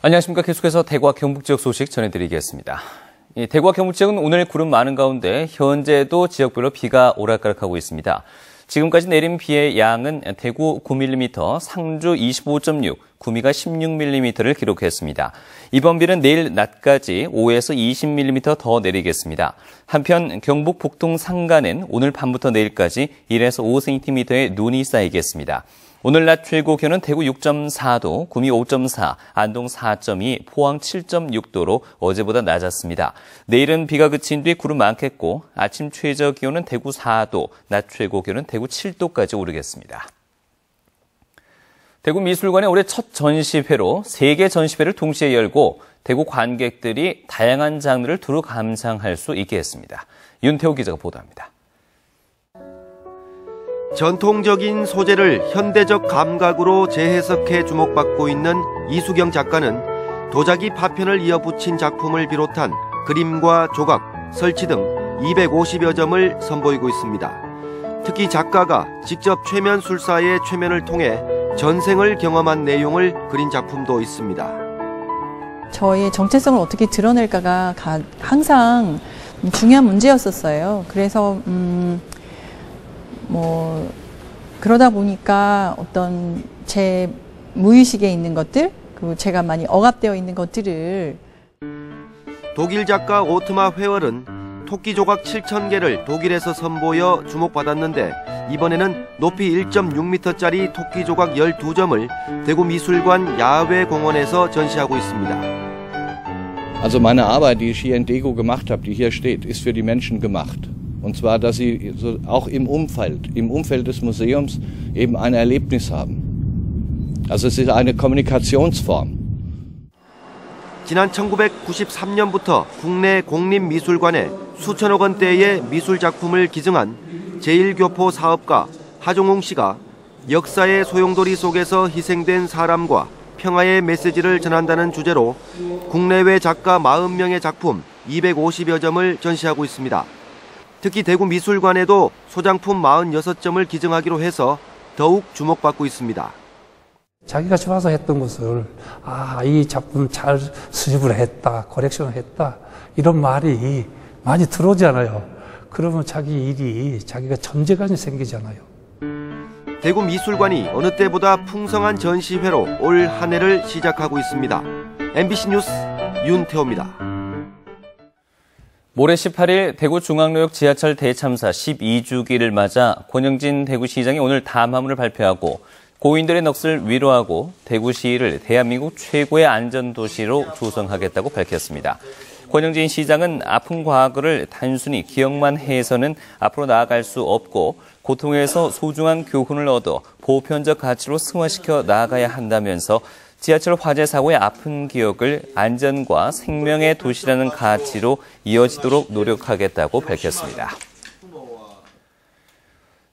안녕하십니까. 계속해서 대구와 경북 지역 소식 전해드리겠습니다. 대구와 경북 지역은 오늘 구름 많은 가운데 현재도 지역별로 비가 오락가락하고 있습니다. 지금까지 내린 비의 양은 대구 9mm, 상주 25.6, 구미가 16mm를 기록했습니다. 이번 비는 내일 낮까지 5에서 20mm 더 내리겠습니다. 한편 경북 북동 상간은 오늘 밤부터 내일까지 1에서 5cm의 눈이 쌓이겠습니다. 오늘 낮 최고 기온은 대구 6.4도, 구미 5.4, 안동 4.2, 포항 7.6도로 어제보다 낮았습니다. 내일은 비가 그친 뒤 구름 많겠고 아침 최저 기온은 대구 4도, 낮 최고 기온은 대구 7도까지 오르겠습니다. 대구 미술관의 올해 첫 전시회로 3개 전시회를 동시에 열고 대구 관객들이 다양한 장르를 두루 감상할 수 있게 했습니다. 윤태호 기자가 보도합니다. 전통적인 소재를 현대적 감각으로 재해석해 주목받고 있는 이수경 작가는 도자기 파편을 이어붙인 작품을 비롯한 그림과 조각, 설치 등 250여 점을 선보이고 있습니다. 특히 작가가 직접 최면술사의 최면을 통해 전생을 경험한 내용을 그린 작품도 있습니다. 저의 정체성을 어떻게 드러낼까가 항상 중요한 문제였었어요. 그래서 그러다 보니까 어떤 제 무의식에 있는 것들, 그리고 제가 많이 억압되어 있는 것들을. 독일 작가 오트마 회월은 토끼 조각 7,000개를 독일에서 선보여 주목받았는데 이번에는 높이 1.6m짜리 토끼 조각 12점을 대구 미술관 야외 공원에서 전시하고 있습니다. Also meine Arbeit, die ich hier in Degu gemacht habe, die hier steht, ist für die Menschen gemacht. Und zwar, dass sie auch im Umfeld des Museums eben ein Erlebnis haben. Also es ist eine Kommunikationsform. 지난 1993년부터 국내 공립미술관에 수천억 원대의 미술작품을 기증한 제1교포 사업가 하종웅 씨가 역사의 소용돌이 속에서 희생된 사람과 평화의 메시지를 전한다는 주제로 국내외 작가 40명의 작품 250여 점을 전시하고 있습니다. 특히 대구 미술관에도 소장품 46점을 기증하기로 해서 더욱 주목받고 있습니다. 자기가 좋아서 했던 것을 이 작품 잘 수집을 했다, 코렉션을 했다 이런 말이 많이 들어오잖아요. 그러면 자기 일이 자기가 존재감이 생기잖아요. 대구 미술관이 어느 때보다 풍성한 전시회로 올 한 해를 시작하고 있습니다. MBC 뉴스 윤태호입니다. 모레 18일 대구중앙로역 지하철 대참사 12주기를 맞아 권영진 대구시장이 오늘 담화문을 발표하고 고인들의 넋을 위로하고 대구시를 대한민국 최고의 안전도시로 조성하겠다고 밝혔습니다. 권영진 시장은 아픈 과거를 단순히 기억만 해서는 앞으로 나아갈 수 없고 고통에서 소중한 교훈을 얻어 보편적 가치로 승화시켜 나아가야 한다면서 지하철 화재 사고의 아픈 기억을 안전과 생명의 도시라는 가치로 이어지도록 노력하겠다고 밝혔습니다.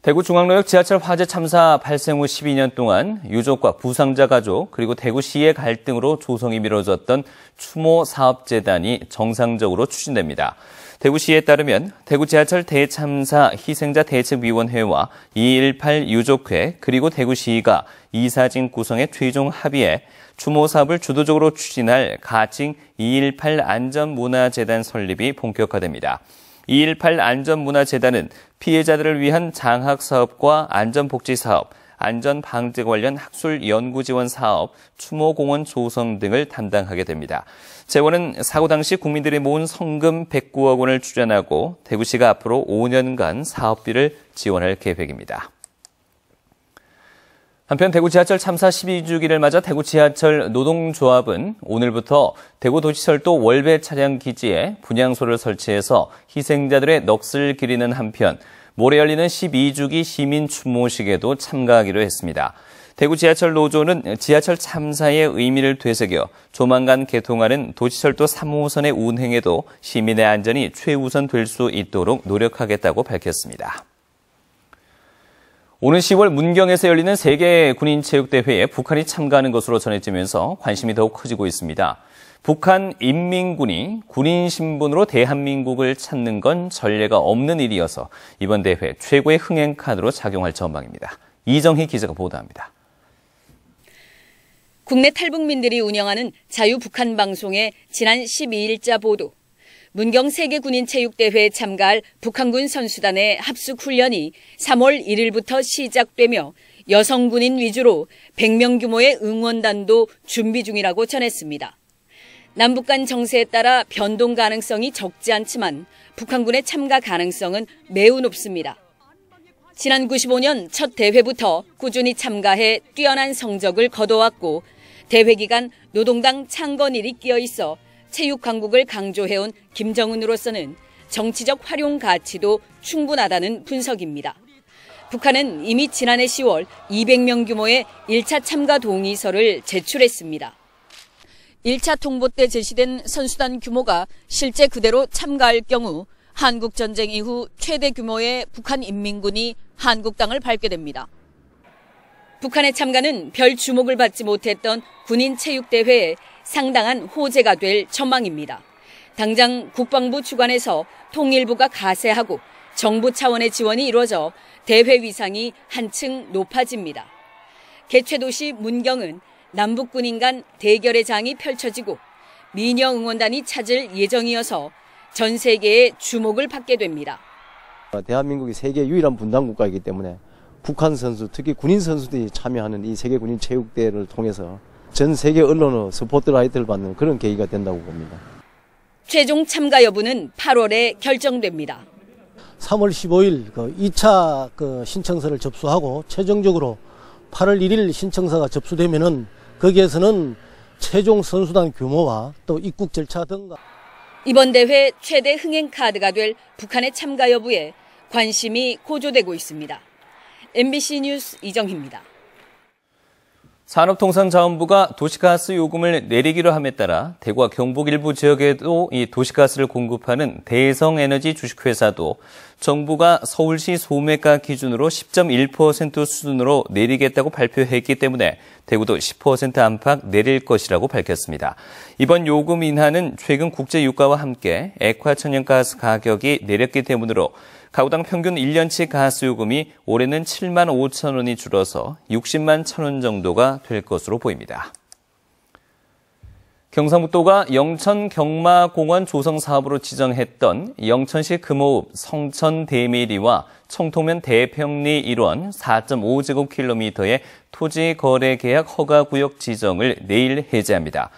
대구중앙로역 지하철 화재 참사 발생 후 12년 동안 유족과 부상자 가족 그리고 대구시의 갈등으로 조성이 미뤄졌던 추모 사업재단이 정상적으로 추진됩니다. 대구시에 따르면 대구 지하철 대참사 희생자 대책위원회와 218 유족회 그리고 대구시가 이사진 구성의 최종 합의에 추모 사업을 주도적으로 추진할 가칭 218 안전문화재단 설립이 본격화됩니다. 218 안전문화재단은 피해자들을 위한 장학사업과 안전복지사업, 안전방제 관련 학술 연구지원 사업, 추모공원 조성 등을 담당하게 됩니다. 재원은 사고 당시 국민들이 모은 성금 109억 원을 출연하고 대구시가 앞으로 5년간 사업비를 지원할 계획입니다. 한편 대구 지하철 참사 12주기를 맞아 대구 지하철 노동조합은 오늘부터 대구 도시철도 월배 차량 기지에 분향소를 설치해서 희생자들의 넋을 기리는 한편 모레 열리는 12주기 시민 추모식에도 참가하기로 했습니다. 대구 지하철 노조는 지하철 참사의 의미를 되새겨 조만간 개통하는 도시철도 3호선의 운행에도 시민의 안전이 최우선 될 수 있도록 노력하겠다고 밝혔습니다. 오는 10월 문경에서 열리는 세계 군인체육대회에 북한이 참가하는 것으로 전해지면서 관심이 더욱 커지고 있습니다. 북한 인민군이 군인 신분으로 대한민국을 찾는 건 전례가 없는 일이어서 이번 대회 최고의 흥행 카드로 작용할 전망입니다. 이정희 기자가 보도합니다. 국내 탈북민들이 운영하는 자유북한 방송의 지난 12일자 보도. 문경 세계군인체육대회에 참가할 북한군 선수단의 합숙훈련이 3월 1일부터 시작되며 여성 군인 위주로 100명 규모의 응원단도 준비 중이라고 전했습니다. 남북 간 정세에 따라 변동 가능성이 적지 않지만 북한군의 참가 가능성은 매우 높습니다. 지난 95년 첫 대회부터 꾸준히 참가해 뛰어난 성적을 거둬왔고 대회 기간 노동당 창건일이 끼어 있어 체육 강국을 강조해온 김정은으로서는 정치적 활용 가치도 충분하다는 분석입니다. 북한은 이미 지난해 10월 200명 규모의 1차 참가 동의서를 제출했습니다. 1차 통보 때 제시된 선수단 규모가 실제 그대로 참가할 경우 한국전쟁 이후 최대 규모의 북한 인민군이 한국 땅을 밟게 됩니다. 북한의 참가는 별 주목을 받지 못했던 군인체육대회에 상당한 호재가 될 전망입니다. 당장 국방부 주관에서 통일부가 가세하고 정부 차원의 지원이 이루어져 대회 위상이 한층 높아집니다. 개최도시 문경은 남북군인 간 대결의 장이 펼쳐지고 미녀 응원단이 찾을 예정이어서 전 세계의 주목을 받게 됩니다. 대한민국이 세계 유일한 분단 국가이기 때문에 북한 선수, 특히 군인 선수들이 참여하는 이 세계군인체육대회를 통해서 전 세계 언론의 스포트라이트를 받는 그런 계기가 된다고 봅니다. 최종 참가 여부는 8월에 결정됩니다. 3월 15일 2차 신청서를 접수하고 최종적으로 8월 1일 신청서가 접수되면은 거기에서는 최종 선수단 규모와 또 입국 절차 등과 이번 대회 최대 흥행 카드가 될 북한의 참가 여부에 관심이 고조되고 있습니다. MBC 뉴스 이정희입니다. 산업통상자원부가 도시가스 요금을 내리기로 함에 따라 대구와 경북 일부 지역에도 이 도시가스를 공급하는 대성에너지 주식회사도 정부가 서울시 소매가 기준으로 10.1% 수준으로 내리겠다고 발표했기 때문에 대구도 10% 안팎 내릴 것이라고 밝혔습니다. 이번 요금 인하는 최근 국제 유가와 함께 액화천연가스 가격이 내렸기 때문으로 가구당 평균 1년치 가스 요금이 올해는 7만 5천 원이 줄어서 60만 1천 원 정도가 될 것으로 보입니다. 경상북도가 영천 경마공원 조성 사업으로 지정했던 영천시 금호읍 성천 대미리와 청통면 대평리 일원 4.5제곱킬로미터의 토지 거래 계약 허가 구역 지정을 내일 해제합니다.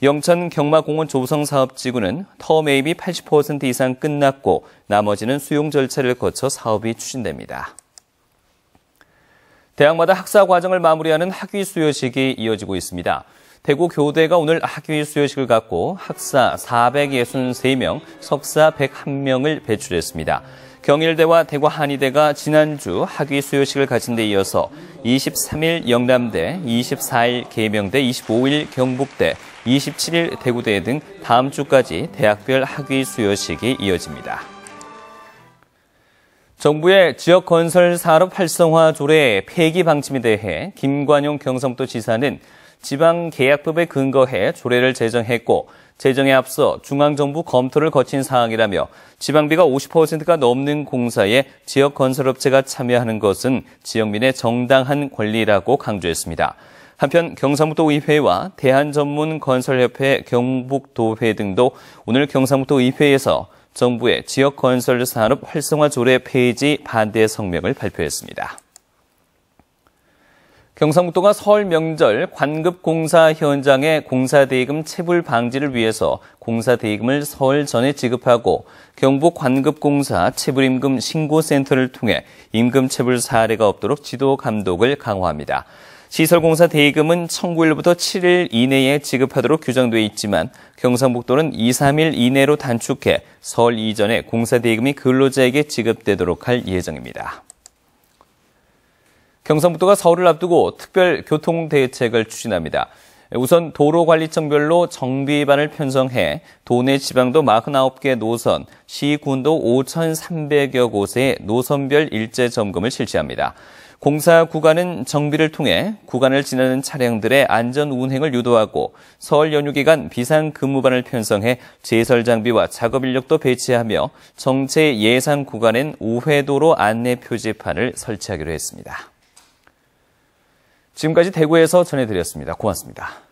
영천 경마공원 조성 사업 지구는 터 매입이 80% 이상 끝났고 나머지는 수용 절차를 거쳐 사업이 추진됩니다. 대학마다 학사 과정을 마무리하는 학위 수여식이 이어지고 있습니다. 대구 교대가 오늘 학위 수여식을 갖고 학사 463명, 석사 101명을 배출했습니다. 경일대와 대구 한의대가 지난주 학위 수여식을 가진 데 이어서 23일 영남대, 24일 계명대, 25일 경북대, 27일 대구대 등 다음 주까지 대학별 학위 수여식이 이어집니다. 정부의 지역건설 산업 활성화 조례 폐기 방침에 대해 김관용 경상북도 지사는 지방계약법에 근거해 조례를 제정했고 제정에 앞서 중앙정부 검토를 거친 사항이라며 지방비가 50%가 넘는 공사에 지역건설업체가 참여하는 것은 지역민의 정당한 권리라고 강조했습니다. 한편 경상북도 의회와 대한전문건설협회 경북도회 등도 오늘 경상북도 의회에서 정부의 지역건설산업 활성화 조례 폐지 반대 성명을 발표했습니다. 경상북도가 설 명절 관급공사 현장의 공사대금 체불 방지를 위해서 공사대금을 설 전에 지급하고 경북 관급공사 체불임금 신고센터를 통해 임금 체불 사례가 없도록 지도 감독을 강화합니다. 시설공사 대금은 청구일부터 7일 이내에 지급하도록 규정돼 있지만 경상북도는 2, 3일 이내로 단축해 설 이전에 공사 대금이 근로자에게 지급되도록 할 예정입니다. 경상북도가 설을 앞두고 특별 교통대책을 추진합니다. 우선 도로관리청별로 정비반을 편성해 도내 지방도 49개 노선, 시군도 5,300여 곳에 노선별 일제 점검을 실시합니다. 공사 구간은 정비를 통해 구간을 지나는 차량들의 안전 운행을 유도하고 설 연휴 기간 비상근무반을 편성해 제설 장비와 작업 인력도 배치하며 정체 예상 구간엔 우회도로 안내 표지판을 설치하기로 했습니다. 지금까지 대구에서 전해드렸습니다. 고맙습니다.